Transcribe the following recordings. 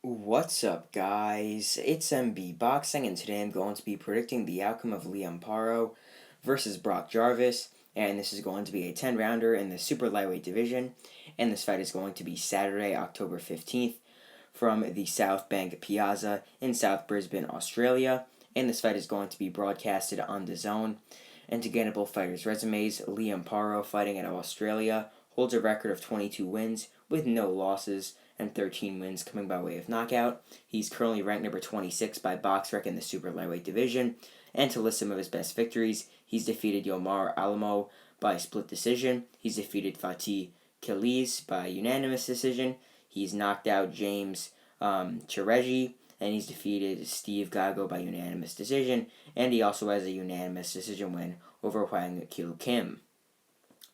What's up, guys? It's MB Boxing, and today I'm going to be predicting the outcome of Liam Paro versus Brock Jarvis, and this is going to be a 10-rounder in the super lightweight division, and this fight is going to be Saturday, October 15th, from the South Bank Piazza in South Brisbane, Australia, and this fight is going to be broadcasted on DAZN. And to get at both fighters' resumes, Liam Paro, fighting out of Australia, holds a record of 22 wins with no losses and 13 wins coming by way of knockout. He's currently ranked number 26 by BoxRec in the super lightweight division. And to list some of his best victories, he's defeated Yomar Alamo by split decision. He's defeated Fatih Kaliz by unanimous decision. He's knocked out James Chireji, and he's defeated Steve Gago by unanimous decision. And he also has a unanimous decision win over Hwang Kil Kim.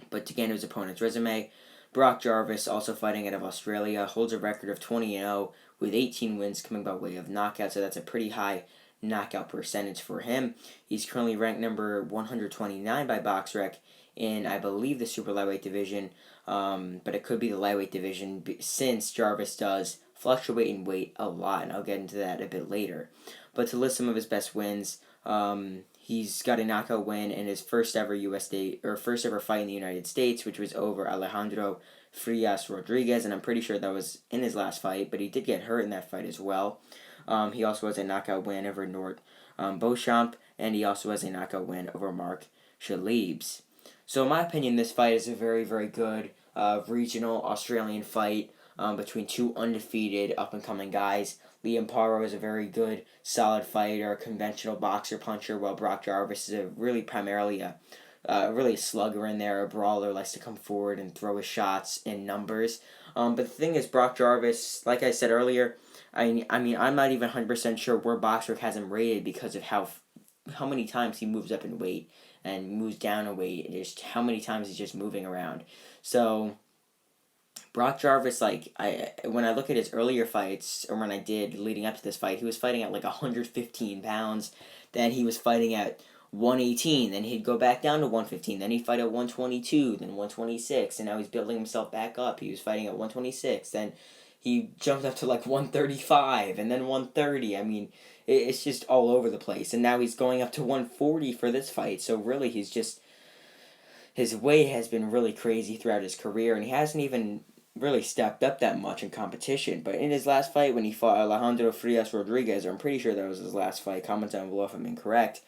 But to get into his opponent's resume, Brock Jarvis, also fighting out of Australia, holds a record of 20-0 with 18 wins coming by way of knockout, so that's a pretty high knockout percentage for him. He's currently ranked number 129 by BoxRec in, I believe, the super lightweight division, but it could be the lightweight division since Jarvis does fluctuate in weight a lot, and I'll get into that a bit later. But to list some of his best wins, he's got a knockout win in his first ever first ever fight in the United States, which was over Alejandro Frias Rodriguez, and I'm pretty sure that was in his last fight, but he did get hurt in that fight as well. He also has a knockout win over Nort Beauchamp, and he also has a knockout win over Mark Shalibs. So in my opinion, this fight is a very, very good regional Australian fight between two undefeated up-and-coming guys. Liam Paro is a very good, solid fighter, conventional boxer puncher, while Brock Jarvis is primarily a really a slugger in there, a brawler, likes to come forward and throw his shots in numbers. But the thing is, Brock Jarvis, like I said earlier, I mean, I'm not even 100% sure where BoxRec has him rated because of how many times he moves up in weight and moves down in weight, and just how many times he's just moving around. So Brock Jarvis, when I look at his earlier fights, or when I did leading up to this fight, he was fighting at 115 pounds. Then he was fighting at 118. Then he'd go back down to 115. Then he'd fight at 122. Then 126. And now he's building himself back up. He was fighting at 126. Then he jumped up to 135. And then 130. I mean, it's just all over the place. And now he's going up to 140 for this fight. So really, his weight has been really crazy throughout his career, and he hasn't even really stepped up that much in competition. But in his last fight, when he fought Alejandro Frias Rodriguez, or I'm pretty sure that was his last fight, comment down below if I'm incorrect,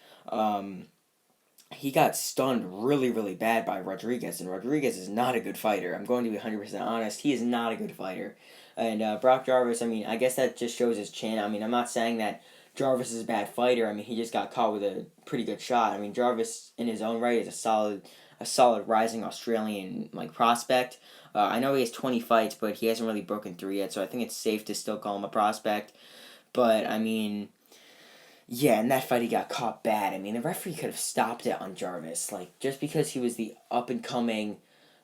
he got stunned really, really bad by Rodriguez, and Rodriguez is not a good fighter. I'm going to be 100% honest. He is not a good fighter. And Brock Jarvis, I mean, I guess that just shows his chin. I mean, I'm not saying that Jarvis is a bad fighter. I mean, he just got caught with a pretty good shot. I mean, Jarvis, in his own right, is a solid rising Australian prospect. I know he has 20 fights, but he hasn't really broken through yet, so I think it's safe to still call him a prospect. But I mean, yeah, in that fight he got caught bad. I mean, the referee could have stopped it on Jarvis, just because he was the up and coming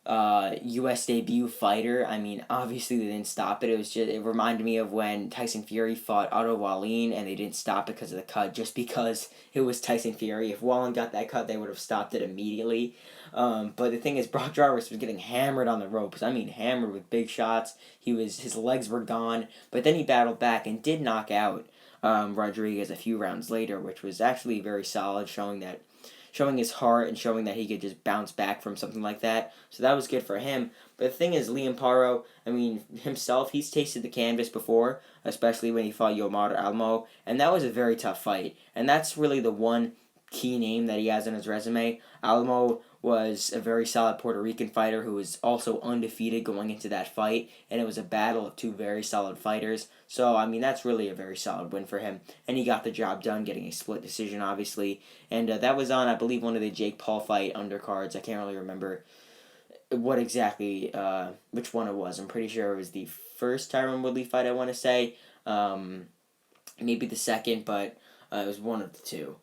U.S. debut fighter. I mean, obviously they didn't stop it. It reminded me of when Tyson Fury fought Otto Wallin, and they didn't stop it because of the cut, just because it was Tyson Fury. If Wallin got that cut, they would have stopped it immediately. But the thing is, Brock Jarvis was getting hammered on the ropes. I mean, hammered with big shots. His legs were gone, but then he battled back and did knock out Rodriguez a few rounds later, which was actually very solid, showing his heart and showing that he could just bounce back from something like that. So that was good for him. But the thing is, Liam Paro, I mean, himself, he's tasted the canvas before, especially when he fought Yomar Alamo, and that was a very tough fight. And that's really the one key name that he has on his resume. Alamo was a very solid Puerto Rican fighter who was also undefeated going into that fight, and it was a battle of two very solid fighters. So, I mean, that's really a very solid win for him, and he got the job done, getting a split decision, obviously. And that was on, I believe, one of the Jake Paul fight undercards. I can't really remember what exactly, which one it was. I'm pretty sure it was the first Tyron Woodley fight, I want to say. Maybe the second, but it was one of the two.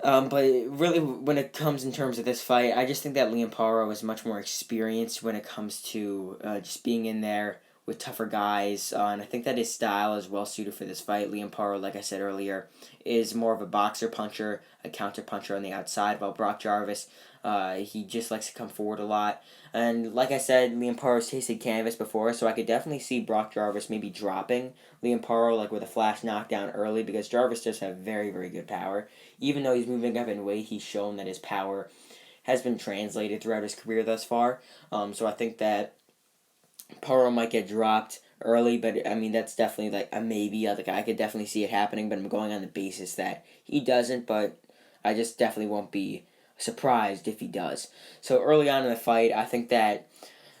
But really, when it comes in terms of this fight, I just think that Liam Paro is much more experienced when it comes to just being in there with tougher guys, and I think that his style is well suited for this fight. Liam Paro, like I said earlier, is more of a boxer puncher, a counter puncher on the outside, while Brock Jarvis He just likes to come forward a lot. And like I said, Liam Paro's tasted canvas before, so I could definitely see Brock Jarvis maybe dropping Liam Paro like with a flash knockdown early, because Jarvis does have very, very good power. Even though he's moving up in weight, he's shown that his power has been translated throughout his career thus far. So I think that Paro might get dropped early, but I mean that's definitely like a maybe. Like I could definitely see it happening, but I'm going on the basis that he doesn't. But I just definitely won't be surprised if he does. So early on in the fight, I think that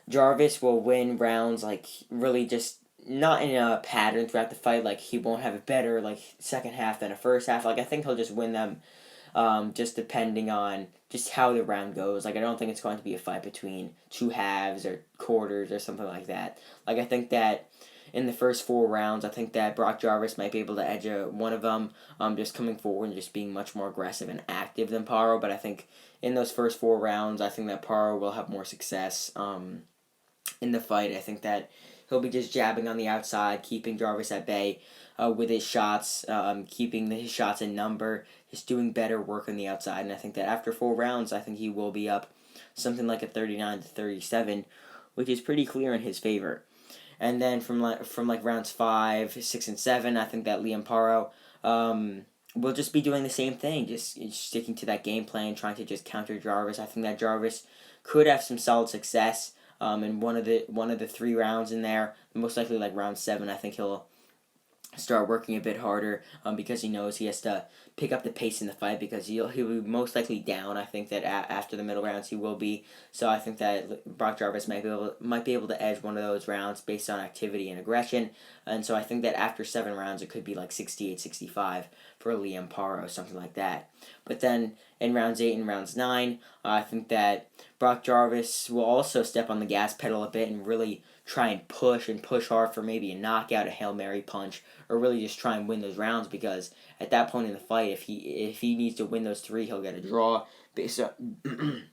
Jarvis will win rounds like really just not in a pattern throughout the fight. Like he won't have a better like second half than a first half. Like I think he'll just win them just depending on just how the round goes. Like, I don't think it's going to be a fight between two halves or quarters or something like that. Like, I think that in the first 4 rounds, I think that Brock Jarvis might be able to edge one of them, just coming forward and just being much more aggressive and active than Paro. But I think in those first 4 rounds, I think that Paro will have more success in the fight. I think that he'll be just jabbing on the outside, keeping Jarvis at bay with his shots, keeping his shots in number, just doing better work on the outside. And I think that after 4 rounds, I think he will be up something like a 39-37, which is pretty clear in his favor. And then from rounds 5, 6, and 7, I think that Liam Paro will just be doing the same thing, just sticking to that game plan, trying to just counter Jarvis. I think that Jarvis could have some solid success in one of the 3 rounds in there. Most likely like round 7, I think he'll start working a bit harder because he knows he has to pick up the pace in the fight, because he'll be most likely down. I think that after the middle rounds he will be. So I think that Brock Jarvis might be able to edge one of those rounds based on activity and aggression. And so I think that after 7 rounds it could be like 68-65 for Liam Paro, something like that. But then in rounds 8 and rounds 9, I think that Brock Jarvis will also step on the gas pedal a bit and really try and push hard for maybe a knockout, a Hail Mary punch, or really just try and win those rounds, because at that point in the fight, if he needs to win those 3, he'll get a draw based on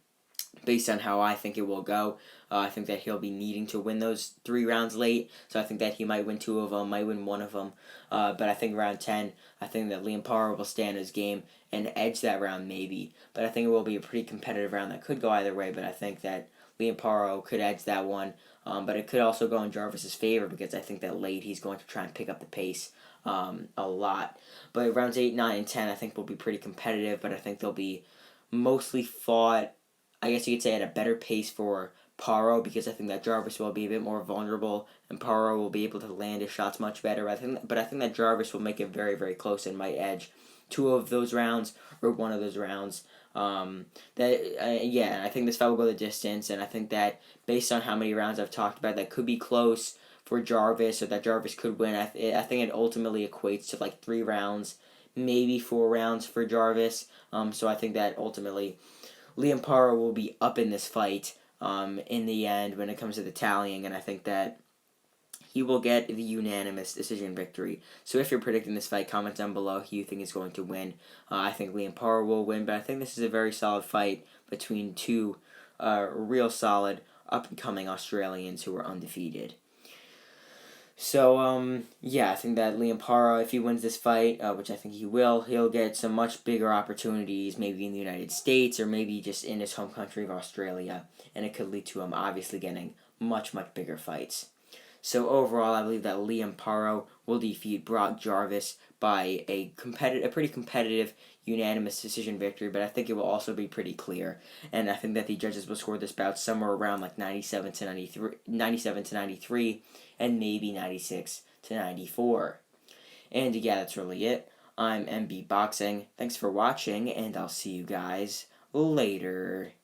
based on how I think it will go. I think that he'll be needing to win those 3 rounds late, so I think that he might win 2 of them, might win 1 of them. But I think round 10, I think that Liam Paro will stand his game and edge that round maybe. But I think it will be a pretty competitive round that could go either way, but I think that Liam Paro could edge that one. But it could also go in Jarvis's favor, because I think that late he's going to try and pick up the pace a lot. But rounds 8, 9, and 10 I think will be pretty competitive, but I think they'll be mostly fought, I guess you could say, at a better pace for Paro, because I think that Jarvis will be a bit more vulnerable and Paro will be able to land his shots much better. I think that Jarvis will make it very, very close and might edge 2 of those rounds or 1 of those rounds. I think this fight will go the distance, and I think that based on how many rounds I've talked about, that could be close for Jarvis, or that Jarvis could win. I think it ultimately equates to like 3 rounds, maybe 4 rounds for Jarvis. So I think that ultimately Liam Paro will be up in this fight in the end when it comes to the tallying, and I think that he will get the unanimous decision victory. So if you're predicting this fight, comment down below who you think is going to win. I think Liam Paro will win, but I think this is a very solid fight between 2 real solid up-and-coming Australians who are undefeated. So, I think that Liam Paro, if he wins this fight, which I think he will, he'll get some much bigger opportunities, maybe in the United States, or maybe just in his home country of Australia, and it could lead to him obviously getting much, much bigger fights. So overall, I believe that Liam Paro will defeat Brock Jarvis by a pretty competitive, unanimous decision victory, but I think it will also be pretty clear. And I think that the judges will score this bout somewhere around like 97-93, and maybe 96-94. And yeah, that's really it. I'm MB Boxing. Thanks for watching, and I'll see you guys later.